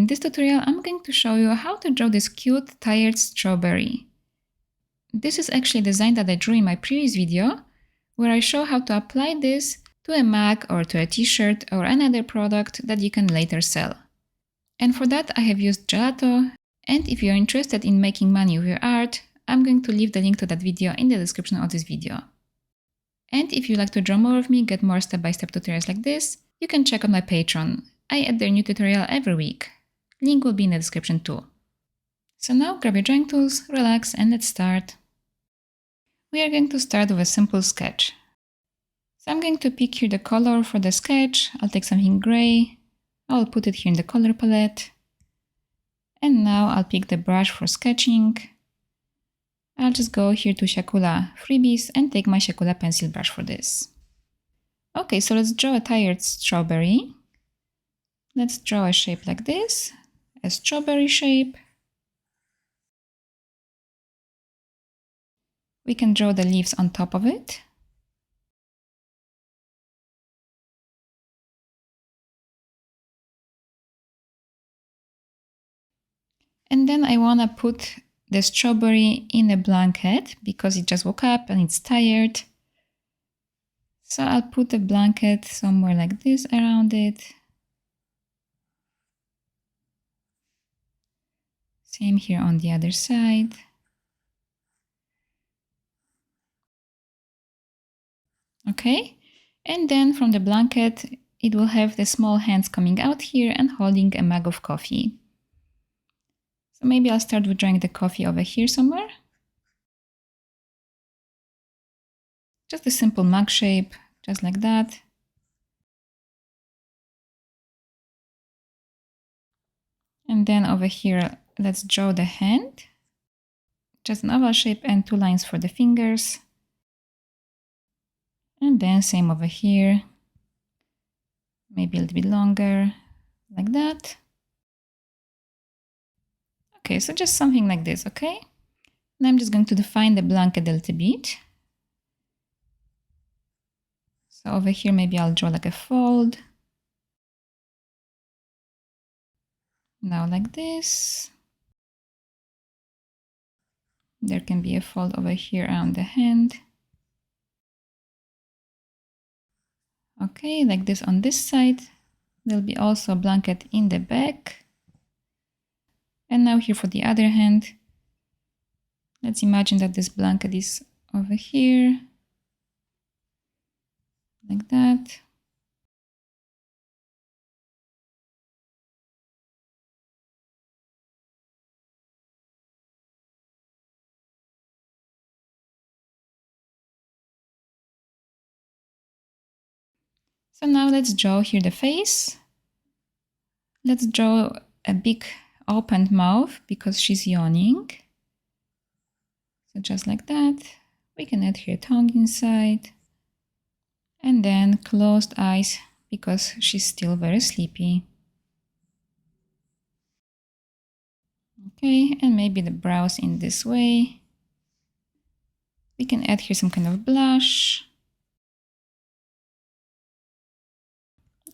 In this tutorial, I'm going to show you how to draw this cute tired strawberry. This is actually a design that I drew in my previous video, where I show how to apply this to a mug or to a t-shirt or another product that you can later sell. And for that I have used gelato, and if you're interested in making money with your art, I'm going to leave the link to that video in the description of this video. And if you'd like to draw more of me, get more step-by-step tutorials like this, you can check out my Patreon. I add their new tutorial every week. Link will be in the description too. So now grab your drawing tools, relax, and let's start. We are going to start with a simple sketch. So I'm going to pick here the color for the sketch. I'll take something gray. I'll put it here in the color palette. And now I'll pick the brush for sketching. I'll just go here to Siakula freebies and take my Siakula pencil brush for this. Okay, so let's draw a tired strawberry. Let's draw a shape like this, a strawberry shape. We can draw the leaves on top of it. And then I want to put the strawberry in a blanket because it just woke up and it's tired. So I'll put the blanket somewhere like this around it. Same here on the other side. Okay, and then from the blanket, it will have the small hands coming out here and holding a mug of coffee. So maybe I'll start with drawing the coffee over here somewhere. Just a simple mug shape, just like that. And then over here, let's draw the hand. Just an oval shape and 2 lines for the fingers. And then same over here. Maybe a little bit longer, like that. Okay, so just something like this, okay? Now I'm just going to define the blanket a little bit. So over here, maybe I'll draw like a fold. Now like this. There can be a fold over here around the hand. Okay, like this on this side. There'll be also a blanket in the back. And now here for the other hand. Let's imagine that this blanket is over here. Like that. So now let's draw here the face. Let's draw a big opened mouth because she's yawning. So just like that. We can add here a tongue inside. And then closed eyes because she's still very sleepy. Okay, and maybe the brows in this way. We can add here some kind of blush.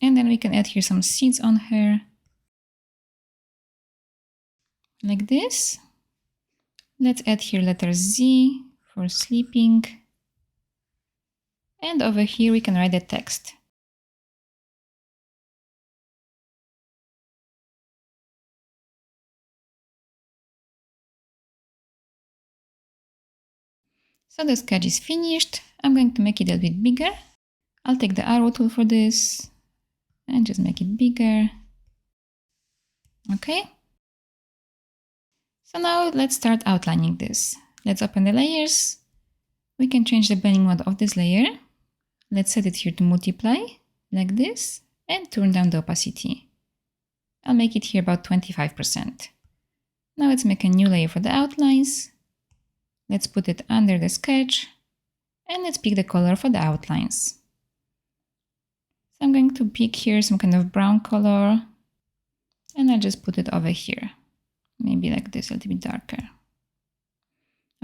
And then we can add here some seeds on her. Like this. Let's add here letter Z for sleeping. And over here we can write the text. So the sketch is finished. I'm going to make it a little bit bigger. I'll take the arrow tool for this and just make it bigger. Okay. So now let's start outlining this. Let's open the layers. We can change the blending mode of this layer. Let's set it here to multiply, like this, and turn down the opacity. I'll make it here about 25%. Now let's make a new layer for the outlines. Let's put it under the sketch, and let's pick the color for the outlines. So I'm going to pick here some kind of brown color, and I'll just put it over here. Maybe like this, a little bit darker.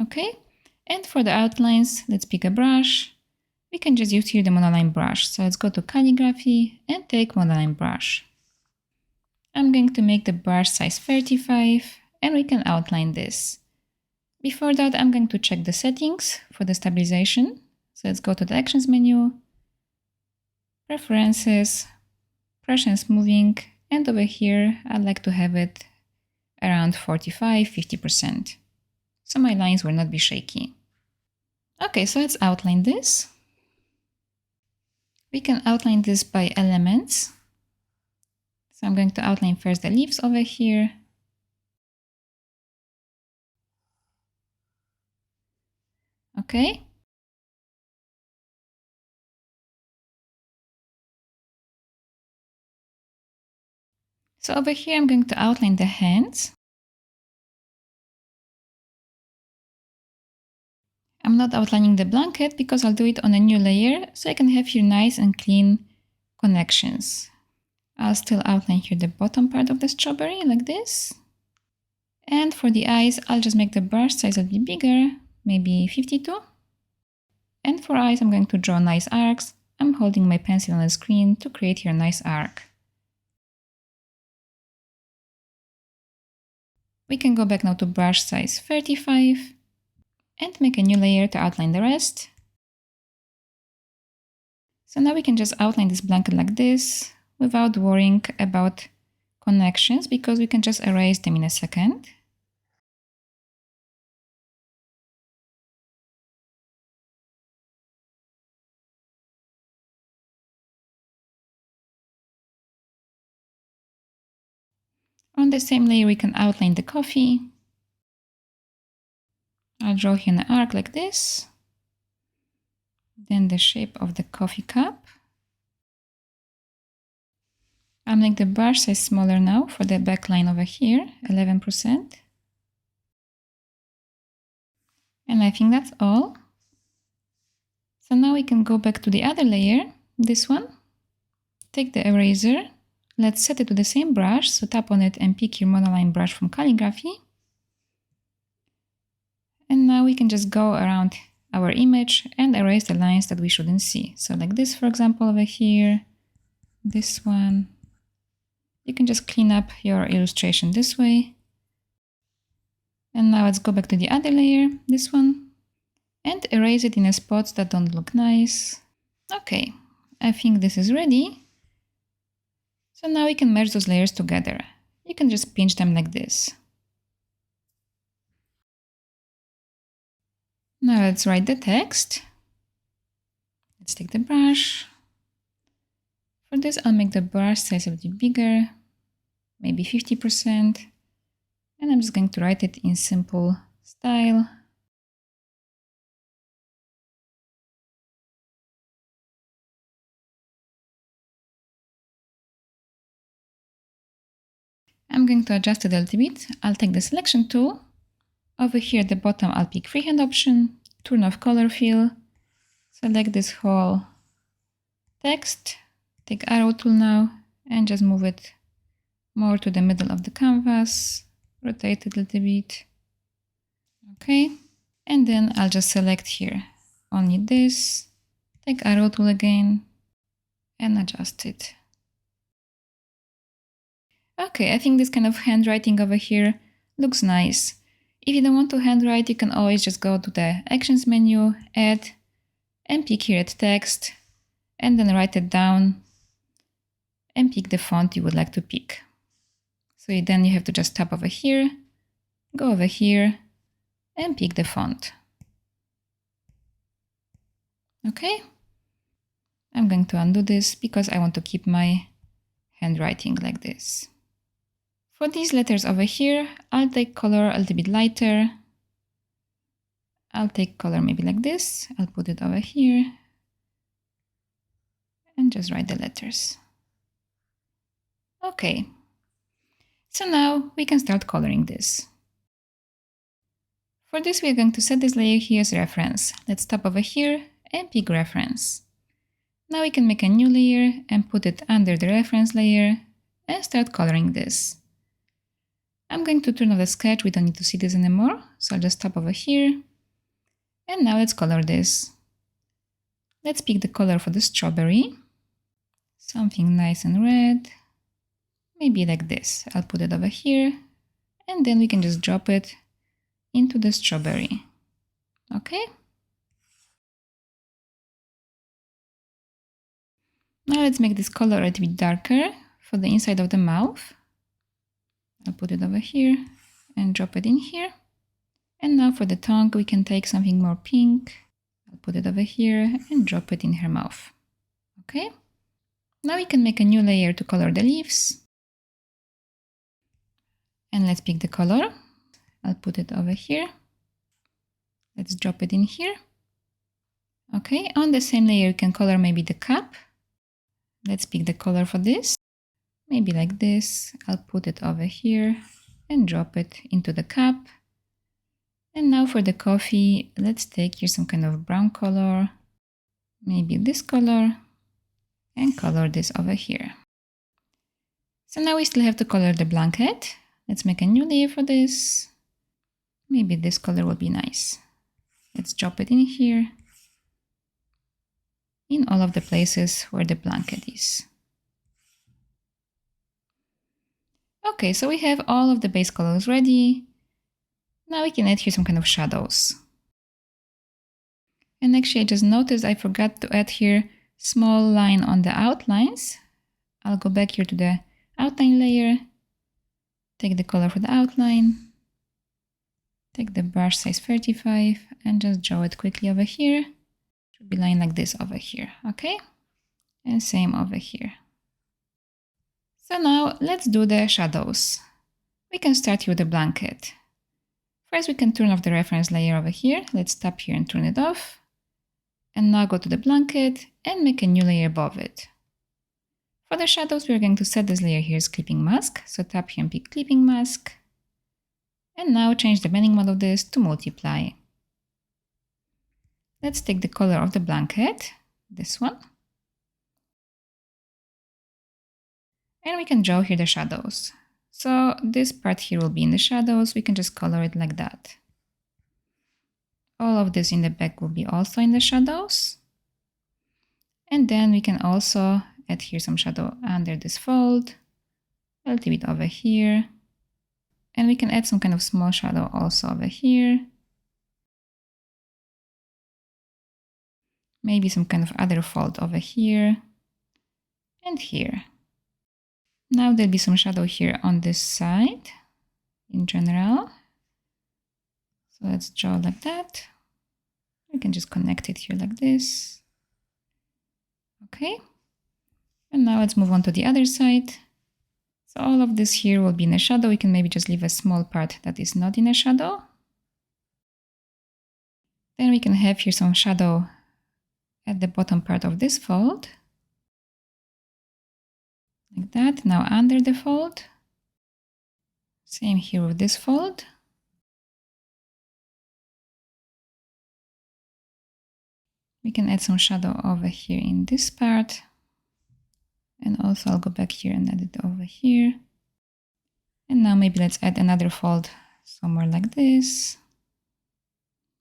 Okay, and for the outlines, let's pick a brush. We can just use here the monoline brush. So let's go to calligraphy and take monoline brush. I'm I'm going to make the brush size 35 and we can outline this. Before that, I'm going to check the settings for the stabilization. So let's go to the Actions menu, Preferences, Brush and Smoothing, and over here, I'd like to have it around 45–50%. So my lines will not be shaky. Okay, so let's outline this. We can outline this by elements. So I'm going to outline first the leaves over here. Okay. So over here, I'm going to outline the hands. I'm not outlining the blanket because I'll do it on a new layer so I can have here nice and clean connections. I'll still outline here the bottom part of the strawberry like this. And for the eyes, I'll just make the brush size a bit bigger, maybe 52. And for eyes, I'm going to draw nice arcs. I'm holding my pencil on the screen to create here a nice arc. We can go back now to brush size 35 and make a new layer to outline the rest. So now we can just outline this blanket like this without worrying about connections because we can just erase them in a second. On the same layer, we can outline the coffee. I'll draw here an arc like this. Then the shape of the coffee cup. I'll make the brush size smaller now for the back line over here, 11%. And I think that's all. So now we can go back to the other layer, this one. Take the eraser. Let's set it to the same brush, so tap on it and pick your monoline brush from calligraphy. And now we can just go around our image and erase the lines that we shouldn't see. So like this, for example, over here, this one. You can just clean up your illustration this way. And now let's go back to the other layer, this one, and erase it in spots that don't look nice. Okay, I think this is ready. So now we can merge those layers together. You can just pinch them like this. Now let's write the text. Let's take the brush. For this, I'll make the brush size a bit bigger, maybe 50%. And I'm just going to write it in simple style. I'm going to adjust it a little bit. I'll take the selection tool. Over here at the bottom, I'll pick freehand option, turn off color fill, select this whole text, take arrow tool now, and just move it more to the middle of the canvas, rotate it a little bit. Okay, and then I'll just select here only this, take arrow tool again, and adjust it. Okay, I think this kind of handwriting over here looks nice. If you don't want to handwrite, you can always just go to the Actions menu, Add, and pick here at Text, and then write it down, and pick the font you would like to pick. So then you have to just tap over here, go over here, and pick the font. Okay? I'm going to undo this because I want to keep my handwriting like this. For these letters over here, I'll take color a little bit lighter. I'll take color maybe like this. I'll put it over here and just write the letters. Okay. So now we can start coloring this. For this, we're going to set this layer here as reference. Let's tap over here and pick reference. Now we can make a new layer and put it under the reference layer and start coloring this. I'm going to turn off the sketch, we don't need to see this anymore, so I'll just tap over here. And now let's color this. Let's pick the color for the strawberry. Something nice and red. maybe like this. I'll put it over here, and then we can just drop it into the strawberry. Okay? Now let's make this color a little bit darker for the inside of the mouth. I'll put it over here and drop it in here. And now for the tongue, we can take something more pink. I'll put it over here and drop it in her mouth. Okay? Now we can make a new layer to color the leaves. And let's pick the color. I'll put it over here. Let's drop it in here. Okay, on the same layer, you can color maybe the cap. Let's pick the color for this. Maybe like this. I'll put it over here and drop it into the cap. And now for the coffee, let's take here some kind of brown color. Maybe this color. And color this over here. So now we still have to color the blanket. Let's make a new layer for this. Maybe this color will be nice. Let's drop it in here. In all of the places where the blanket is. Okay, so we have all of the base colors ready. Now we can add here some kind of shadows. And actually I just noticed I forgot to add here small line on the outlines. I'll go back here to the outline layer, take the color for the outline, take the brush size 35 and just draw it quickly over here. Should be line like this over here, okay? And same over here. So now let's do the shadows. We can start here with the blanket. First we can turn off the reference layer over here. Let's tap here and turn it off. And now go to the blanket and make a new layer above it. For the shadows, we're going to set this layer here as clipping mask. So tap here and pick clipping mask. And now change the blending mode of this to multiply. Let's take the color of the blanket, this one. And we can draw here the shadows. So this part here will be in the shadows. We can just color it like that. All of this in the back will be also in the shadows. And then we can also add here some shadow under this fold, a little bit over here. And we can add some kind of small shadow also over here. Maybe some kind of other fold over here and here. Now there'll be some shadow here on this side in general. So let's draw like that. We can just connect it here like this. Okay. And now let's move on to the other side. So all of this here will be in a shadow. We can maybe just leave a small part that is not in a shadow. Then we can have here some shadow at the bottom part of this fold. Like that. Now under the fold. Same here with this fold. We can add some shadow over here in this part. And also I'll go back here and add it over here. And now maybe let's add another fold somewhere like this.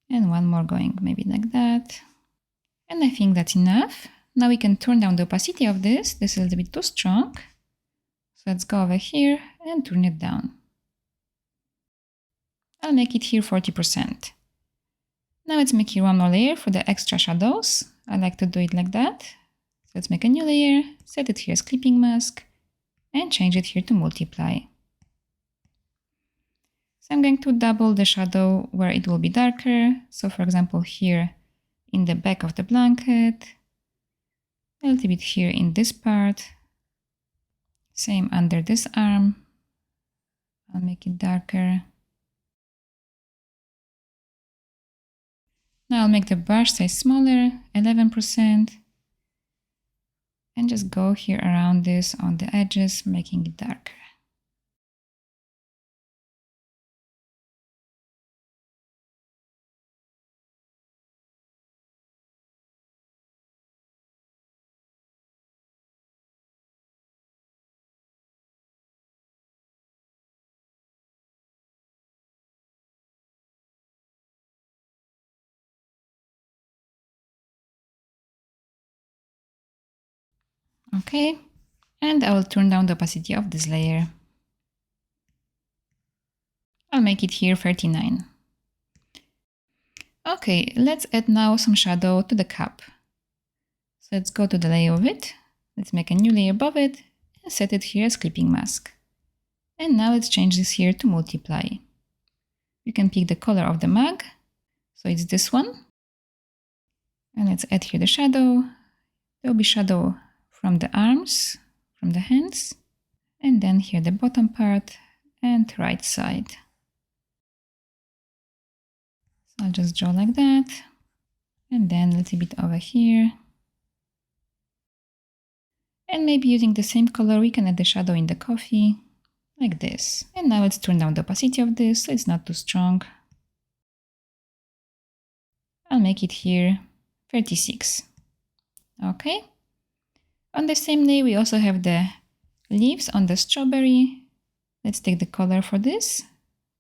And one more going maybe like that. And I think that's enough. Now we can turn down the opacity of this. This is a little bit too strong. So let's go over here and turn it down. I'll make it here 40%. Now let's make here one more layer for the extra shadows. I like to do it like that. So let's make a new layer, set it here as clipping mask, and change it here to multiply. So I'm going to double the shadow where it will be darker. So for example, here in the back of the blanket, a little bit here in this part, same under this arm. I'll make it darker. Now I'll make the brush size smaller, 11%, and just go here around this on the edges, making it darker. Okay, And I will turn down the opacity of this layer. I'll make it here 39. Okay, let's add now some shadow to the cup. So let's go to the layer of it. Let's make a new layer above it and set it here as clipping mask. And now let's change this here to multiply. You can pick the color of the mug. So it's this one. And let's add here the shadow. There will be shadow from the arms, from the hands. And then here the bottom part and right side. So I'll just draw like that. And then a little bit over here. And maybe using the same color, we can add the shadow in the coffee, like this. And now let's turn down the opacity of this, so it's not too strong. I'll make it here 36. Okay. On the same day, we also have the leaves on the strawberry. Let's take the color for this.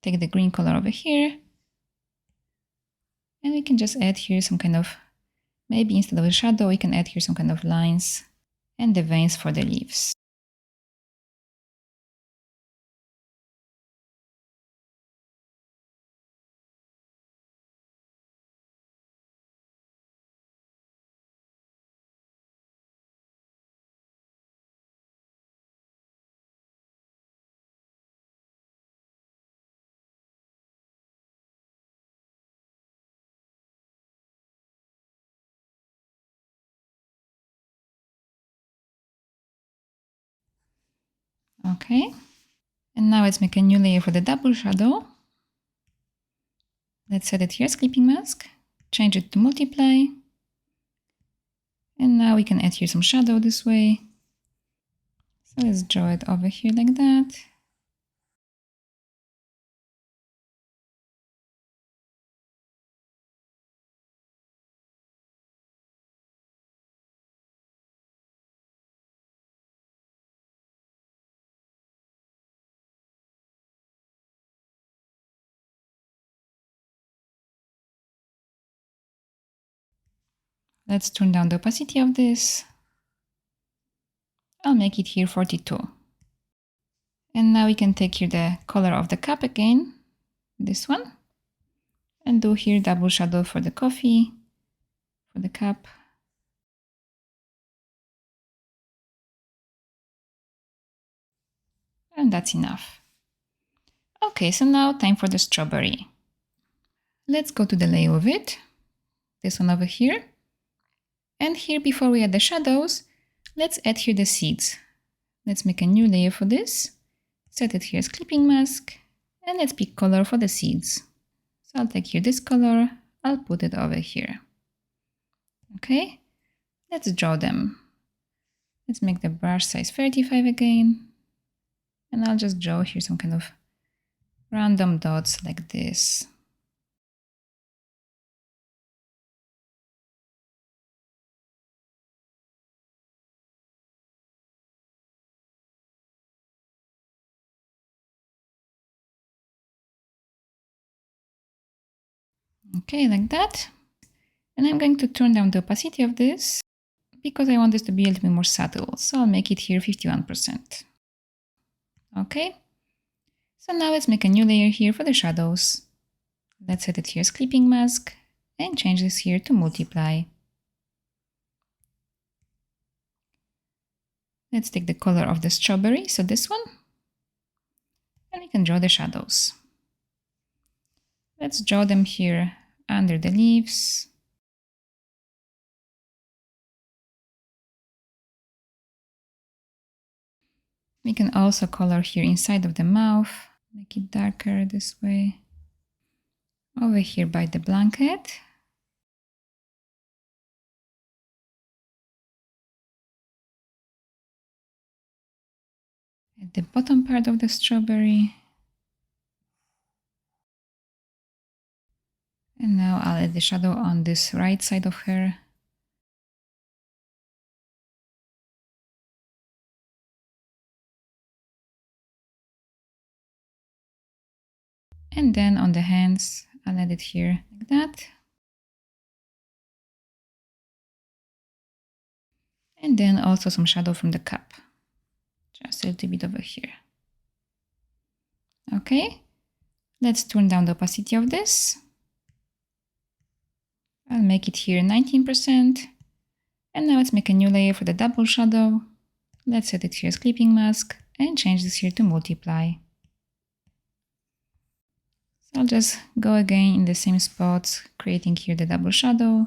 Take the green color over here. And we can just add here some kind of, maybe instead of a shadow, we can add here some kind of lines and the veins for the leaves. Okay. And now let's make a new layer for the double shadow. Let's set it here as clipping mask, change it to multiply. And now we can add here some shadow this way. So let's draw it over here like that. Let's turn down the opacity of this. I'll make it here 42. And now we can take here the color of the cup again, this one, and do here double shadow for the coffee, for the cup. And that's enough. Okay, so now time for the strawberry. Let's go to the layer of it, this one over here. And here, before we add the shadows, let's add here the seeds. Let's make a new layer for this. Set it here as clipping mask. And let's pick color for the seeds. So I'll take here this color. I'll put it over here. Okay, let's draw them. Let's make the brush size 35 again. And I'll just draw here some kind of random dots like this. Okay, like that. And I'm going to turn down the opacity of this because I want this to be a little bit more subtle. So I'll make it here 51%. Okay. So now let's make a new layer here for the shadows. Let's set it here as clipping mask and change this here to multiply. Let's take the color of the strawberry, so this one, and we can draw the shadows. Let's draw them here under the leaves. We can also color here inside of the mouth, make it darker this way. Over here by the blanket. At the bottom part of the strawberry. And now I'll add the shadow on this right side of her. And then on the hands, I'll add it here like that. And then also some shadow from the cup. Just a little bit over here. Okay, let's turn down the opacity of this. I'll make it here 19%. And now let's make a new layer for the double shadow. Let's set it here as clipping mask and change this here to multiply. So I'll just go again in the same spots, creating here the double shadow.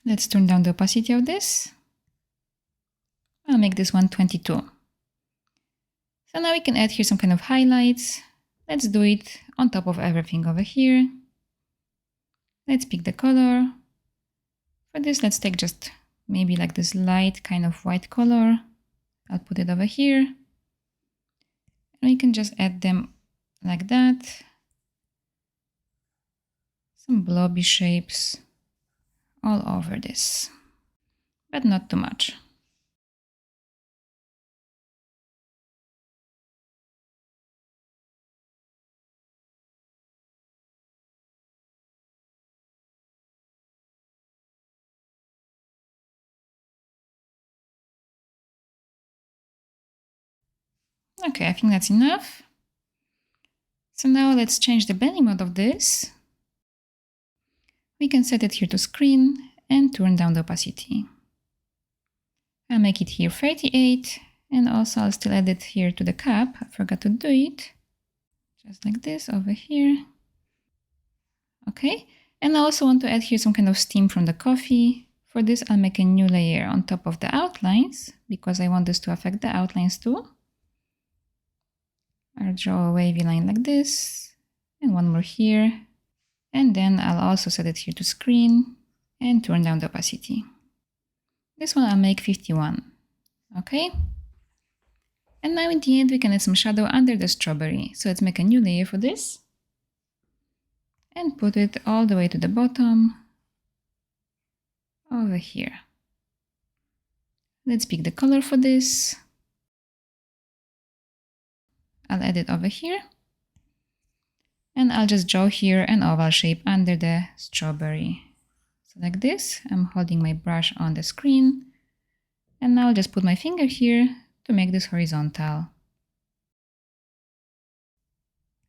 Let's turn down the opacity of this. I'll make this one 22. So now we can add here some kind of highlights. Let's do it on top of everything over here. Let's pick the color. For this, let's take just maybe like this light kind of white color. I'll put it over here. And we can just add them like that. Some blobby shapes all over this, but not too much. Okay, I think that's enough. So now let's change the blending mode of this. We can set it here to screen and turn down the opacity. I'll make it here 38, and also I'll still add it here to the cap. I forgot to do it. Just like this over here. Okay, and I also want to add here some kind of steam from the coffee. For this, I'll make a new layer on top of the outlines, because I want this to affect the outlines too. I'll draw a wavy line like this, and one more here. And then I'll also set it here to screen and turn down the opacity. This one I'll make 51. Okay. And now in the end, we can add some shadow under the strawberry. So let's make a new layer for this. And put it all the way to the bottom. Over here. Let's pick the color for this. I'll add it over here. And I'll just draw here an oval shape under the strawberry. So like this, I'm holding my brush on the screen. And now I'll just put my finger here to make this horizontal.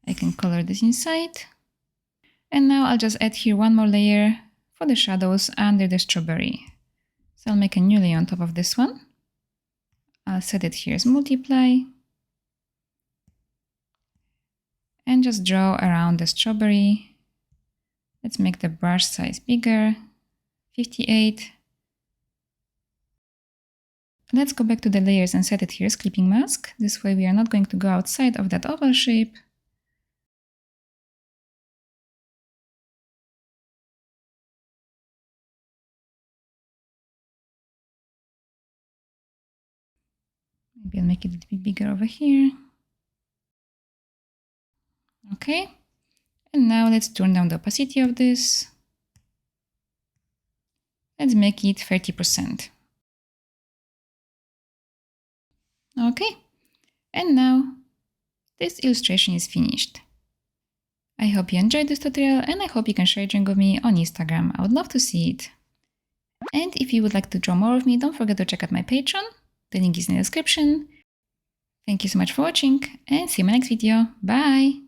I can color this inside. And now I'll just add here one more layer for the shadows under the strawberry. So I'll make a new layer on top of this one. I'll set it here as multiply. And just draw around the strawberry. Let's make the brush size bigger, 58. Let's go back to the layers and set it here as clipping mask. This way we are not going to go outside of that oval shape. Maybe I'll make it a little bit bigger over here. Okay, and now let's turn down the opacity of this. Let's make it 30%. Okay, and now this illustration is finished. I hope you enjoyed this tutorial, and I hope you can share it with me on Instagram. I would love to see it. And if you would like to draw more of me, don't forget to check out my Patreon. The link is in the description. Thank you so much for watching, and see you in my next video. Bye!